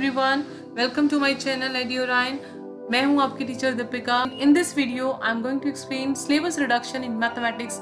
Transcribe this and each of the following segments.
Everyone, welcome to my channel Edurine. मैं हूं आपकी teacher Deepika. In this video I am going to explain syllabus reduction in mathematics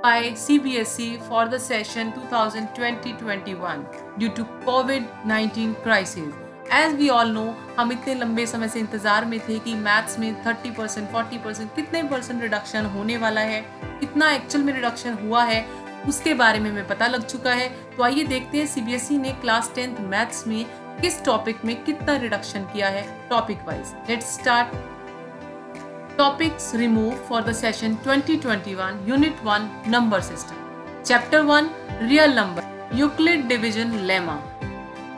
by CBSE for the session 2020-21 due to COVID-19 crisis. As we all know, हम इतने लंबे समय से इंतजार में थे कि मैथ्स में 30%, 40% कितने परसेंट रिडक्शन होने वाला है, कितना एक्चुअल में रिडक्शन हुआ है, उसके बारे में हमें पता लग चुका है। तो आइए देखते हैं CBSE ने क्लास 10th मैथ्स में किस टॉपिक में कितना रिडक्शन किया है topic wise. Let's start. Topics removed for the session 2021 Unit 1 Number System. Chapter 1 Real Number Euclid Division Lemma।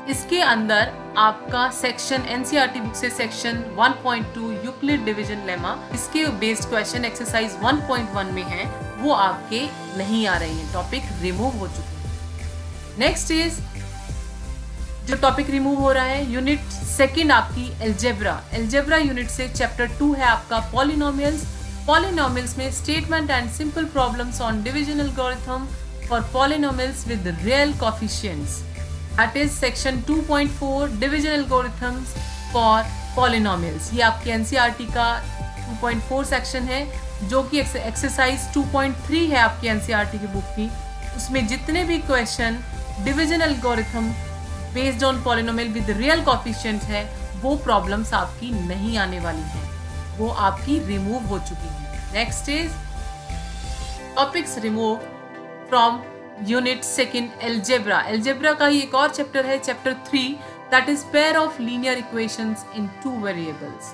इसके अंदर आपका सेक्शन NCERT बुक से सेक्शन 1.2 यूक्लिड डिवीजन लेमा, इसके बेस्ड क्वेश्चन एक्सरसाइज 1.1 में है, वो आपके नहीं आ रहे हैं, टॉपिक रिमूव हो चुके हैं। नेक्स्ट इज जो टॉपिक रिमूव हो रहा है यूनिट सेकंड आपकी एल्जेब्रा यूनिट से चैप्टर 2 है आपका पॉलिनोमियल्स में statement and simple problems on division algorithm for polynomials with real coefficients, that is section 2.4 division algorithms for polynomials. ये आपके एनसीईआरटी का 2.4 सेक्शन है, जो कि एक्सरसाइज 2.3 है आपकी एनसीईआरटी की बुक की। उसमें जितने भी question division algorithm based on polynomial with real coefficients है, वो प्रॉब्लम्स आपकी नहीं आने वाली हैं, वो आपकी रिमूव हो चुकी हैं। Next is topics remove from unit second algebra का ही एक और चैप्टर है, chapter 3, that is pair of linear equations in 2 variables.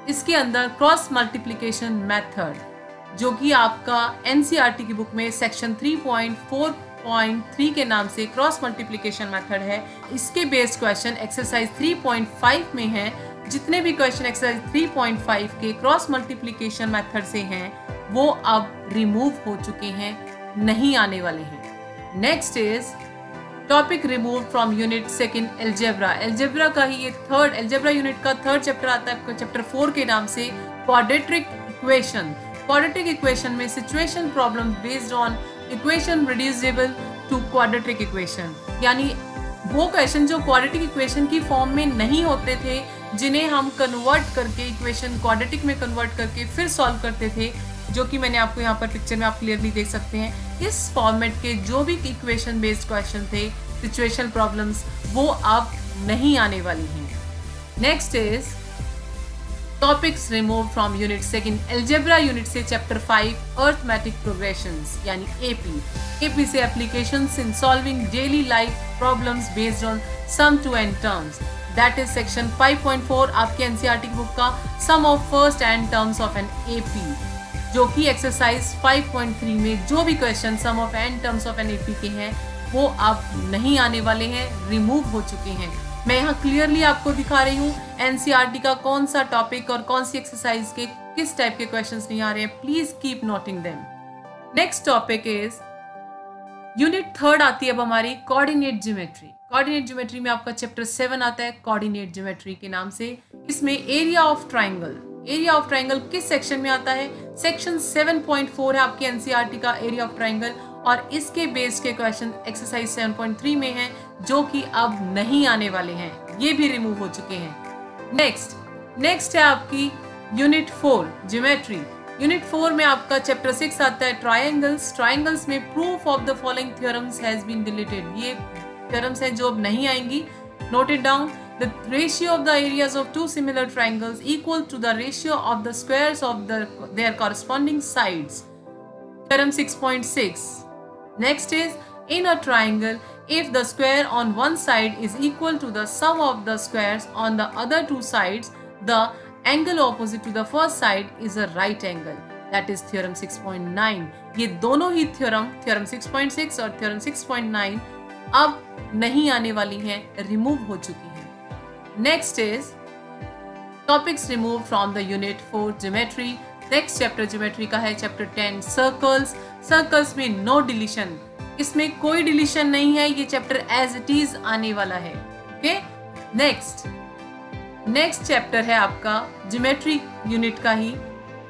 इसके अंदर क्रॉस मल्टीप्लिकेशन मेथड, जो कि आपका एनसीईआरटी की बुक में सेक्शन 3.4.3 के नाम से क्रॉस मल्टीप्लिकेशन मेथड है, इसके बेस्ड क्वेश्चन एक्सरसाइज 3.5 में है। जितने भी क्वेश्चन एक्सरसाइज 3.5 के क्रॉस मल्टीप्लिकेशन मेथड से हैं, वो अब रिमूव हो चुके हैं, नहीं आने वाले हैं। Next is topic remove from unit second algebra का ही ये एल्जेब्रा यूनिट का थर्ड चैप्टर आता है चैप्टर 4 के नाम से क्वाड्रेटिक इक्वेशन में situation problem based on equation reducible to quadratic equation, यानी वो क्वेश्चन जो क्वाड्रेटिक इक्वेशन की फॉर्म में नहीं होते थे, जिन्हें हम कन्वर्ट करके इक्वेशन क्वाड्रेटिक में कन्वर्ट करके फिर सॉल्व करते थे, जो कि मैंने आपको यहाँ पर पिक्चर में आप क्लियरली देख सकते हैं। इस फॉर्मेट के जो भी इक्वेशन बेस्ड क्वेश्चन थे, सिचुएशन प्रॉब्लम्स, वो अब नहीं आने वाली हैं। Next is topics remove from unit second algebra unit से चैप्टर 5 अरिथमेटिक प्रोग्रेशंस, यानी एपी से applications in solving daily life problems based on sum to n terms, that is section 5.4 आपके एनसीईआरटी बुक का sum of first n terms of an AP, जो कि exercise 5.3 में जो भी question some of and terms of an AP के हैं, वो अब नहीं आने वाले हैं, रिमूव हो चुके हैं। मैं यहाँ क्लियरली आपको दिखा रही हूँ एनसीईआरटी का कौन सा टॉपिक और कौन सी एक्सरसाइज के किस टाइप के क्वेश्चंस नहीं आ रहे हैं, please keep noting them. Next topic is unit third आती है अब हमारी कोऑर्डिनेट ज्योमेट्री में आपका चैप्टर 7 आता है कोऑर्डिनेट ज्योमेट्री के नाम से। इसमें एरिया ऑफ ट्राइंगल किस सेक्शन में आता है? सेक्शन 7.4 है आपके एनसीईआरटी का एरिया ऑफ ट्राइंगल, और इसके बेस के क्वेश्चन एक्सरसाइज 7.3 में हैं, जो कि अब नहीं आने वाले हैं, ये भी रिमूव हो चुके हैं। नेक्स्ट है आपकी यूनिट 4 ज्योमेट्री। यूनिट 4 में आपका चैप्टर 6 आता है ट्रायंगल्स में proof of the following theorems has been deleted. ये थ्योरम्स हैं जो अब नहीं आएंगी, note it down. The ratio of the areas of two similar triangles equal to the ratio of the squares of their corresponding sides. Theorem 6.6. Next is in a triangle, if the square on one side is equal to the sum of the squares on the other two sides, the angle opposite to the first side is a right angle. That is theorem 6.9. ये दोनों ही theorem 6.6 और theorem 6.9 अब नहीं आने वाली हैं, remove हो चुकी हैं। Next is topics removed from the unit 4 geometry. Next chapter geometry का है chapter 10 circles में no deletion, इसमें कोई डिलीशन नहीं है, ये चैप्टर एज इट इज आने वाला है। ओके, नेक्स्ट चैप्टर है आपका ज्योमेट्री यूनिट का ही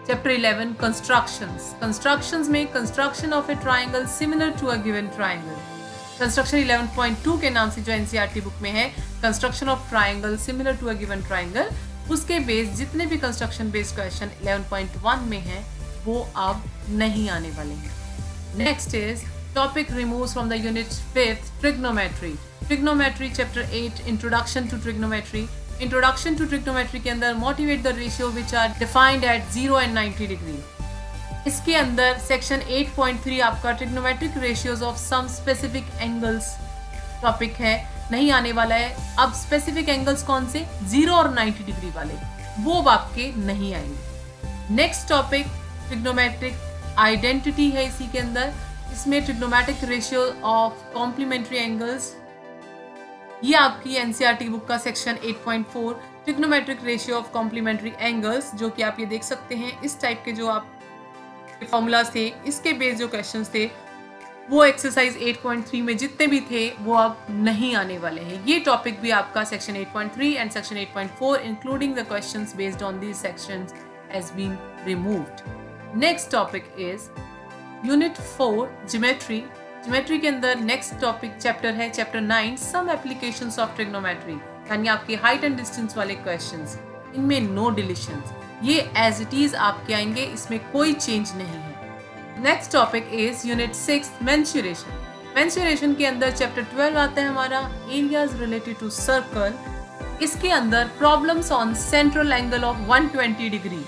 चैप्टर 11 कंस्ट्रक्शंस में construction of a triangle similar to a given triangle. Construction 11.2 के नाम से जो एनसीईआरटी बुक में है, construction of triangle similar to a given triangle, उसके बेस जितने भी कंस्ट्रक्शन बेस्ड क्वेश्चन 11.1 में है वो अब नहीं आने वाले हैं। Next is topic removes from the unit 5th trigonometry. Trigonometry chapter 8 introduction to trigonometry. Introduction to trigonometry के अंदर motivate the ratio which are defined at 0 and 90 degree. इसके अंदर सेक्शन 8.3 आपका trigonometric ratios of some specific angles topic है, नहीं आने वाला है। अब स्पेसिफिक एंगल्स कौन से, 0 और 90 डिग्री वाले, वो अब आपके नहीं आएंगे। नेक्स्ट टॉपिक ट्रिग्नोमेट्रिक आइडेंटिटी है इसी के अंदर। इसमें trigonometric ratio of complementary angles, ये आपकी एनसीईआरटी बुक का section 8.4 trigonometric ratio of complementary angles, जो कि आप ये देख सकते हैं इस टाइप के जो आप फॉर्मूलाज थे, इसके बेस जो क्वेश्चंस थे वो एक्सरसाइज 8.3 में जितने भी थे वो अब नहीं आने वाले हैं। ये टॉपिक भी आपका section 8.3 and section 8.4 including the questions based on these sections has been removed. Next topic is unit 4 geometry. Geometry के अंदर नेक्स्ट टॉपिक चैप्टर है chapter 9 some applications of trigonometry, यानी आपके हाइट एंड डिस्टेंस वाले questions. इनमें no deletions, ये as it is आपके आएंगे, इसमें कोई चेंज नहीं है। Next topic is unit 6 mensuration. Mensuration के अंदर चैप्टर 12 आता है हमारा एरियाज रिलेटेड टू सर्कल। इसके अंदर problems on central angle of 120 degree,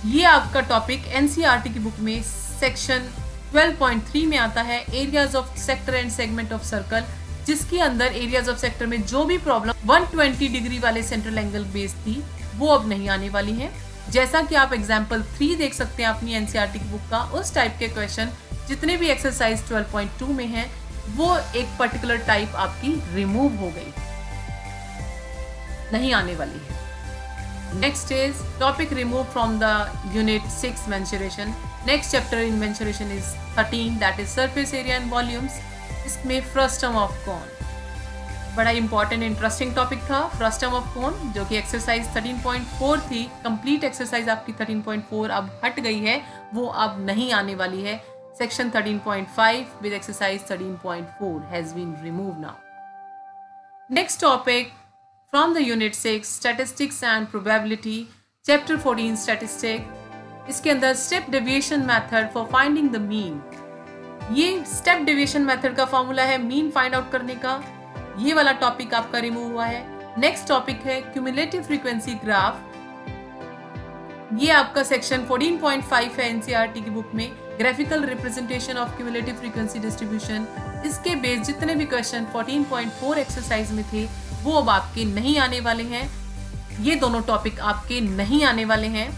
ये आपका टॉपिक एनसीईआरटी की बुक में सेक्शन 12.3 में आता है areas of sector and segment of circle, जिसके अंदर एरियाज ऑफ सेक्टर में जो भी प्रॉब्लम 120 डिग्री वाले सेंट्रल एंगल बेस्ड थी वो अब नहीं आने वाली है। जैसा कि आप एग्जाम्पल 3 देख सकते हैं अपनी एनसीईआरटी की बुक का, उस टाइप के क्वेश्चन जितने भी एक्सरसाइज 12.2 में हैं वो एक पर्टिकुलर टाइप आपकी रिमूव हो गई, नहीं आने वाली है। Next is topic remove from the unit 6 mensuration. Next chapter in mensuration is 13 that is surface area and volumes. इसमें फ्रस्टम ऑफ कोन बड़ा इंपॉर्टेंट इंटरेस्टिंग टॉपिक था, फ्रस्टम ऑफ कोन, जो कि एक्सरसाइज 13.4 थी। कंप्लीट एक्सरसाइज आपकी 13.4 अब हट गई है, वो अब नहीं आने वाली है। Section 13.5 with exercise 13.4 has been removed now. Next topic from the unit 6 statistics and probability chapter 14 statistic. इसके अंदर step deviation method for finding the mean. ये स्टेप डेविएशन मेथड का फॉर्मूला है मीन फाइंड आउट करने का, ये वाला topic आपका रिमूव हुआ है। नेक्स्ट टॉपिक है क्यूमुलेटिव फ्रीक्वेंसी ग्राफ, ये आपका सेक्शन 14.5 है एनसीईआरटी की बुक में, graphical representation of cumulative frequency distribution. इसके बेस जितने भी क्वेश्चन 14.4 एक्सरसाइज में थे वो अब आपके नहीं आने वाले हैं। ये दोनों टॉपिक आपके नहीं आने वाले हैं,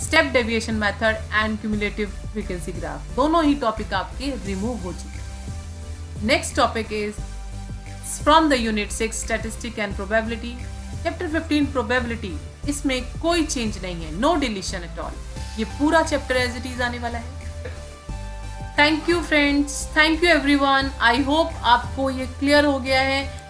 step deviation method and cumulative frequency graph, दोनों ही टॉपिक आपके रिमूव हो चुके। Next topic is from the unit 6 statistic and probability chapter 15 probability. इसमें कोई चेंज नहीं है, नो डिलीशन एट ऑल, ये पूरा चैप्टर एज इट इज आने वाला है। Thank you friends, thank you everyone. I hope आपको ये क्लियर हो गया है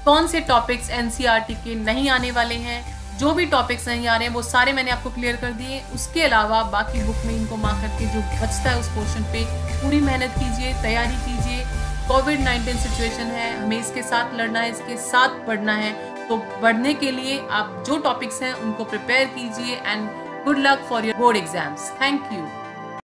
कौन से टॉपिक्स एनसीईआरटी के नहीं आने वाले हैं। जो भी टॉपिक्स नहीं आ रहे हैं वो सारे मैंने आपको क्लियर कर दिए। उसके अलावा बाकी बुक में इनको मार्क करके जो बचता है उस पोर्शन पे पूरी मेहनत कीजिए, तैयारी कीजिए। कोविड-19 सिचुएशन है, हमें इसके साथ लड़ना है, इसके साथ बढ़ना है, तो बढ़ने के लिए आप जो टॉपिक्स हैं उनको प्रिपेयर कीजिए and good luck for your board exams. Thank you.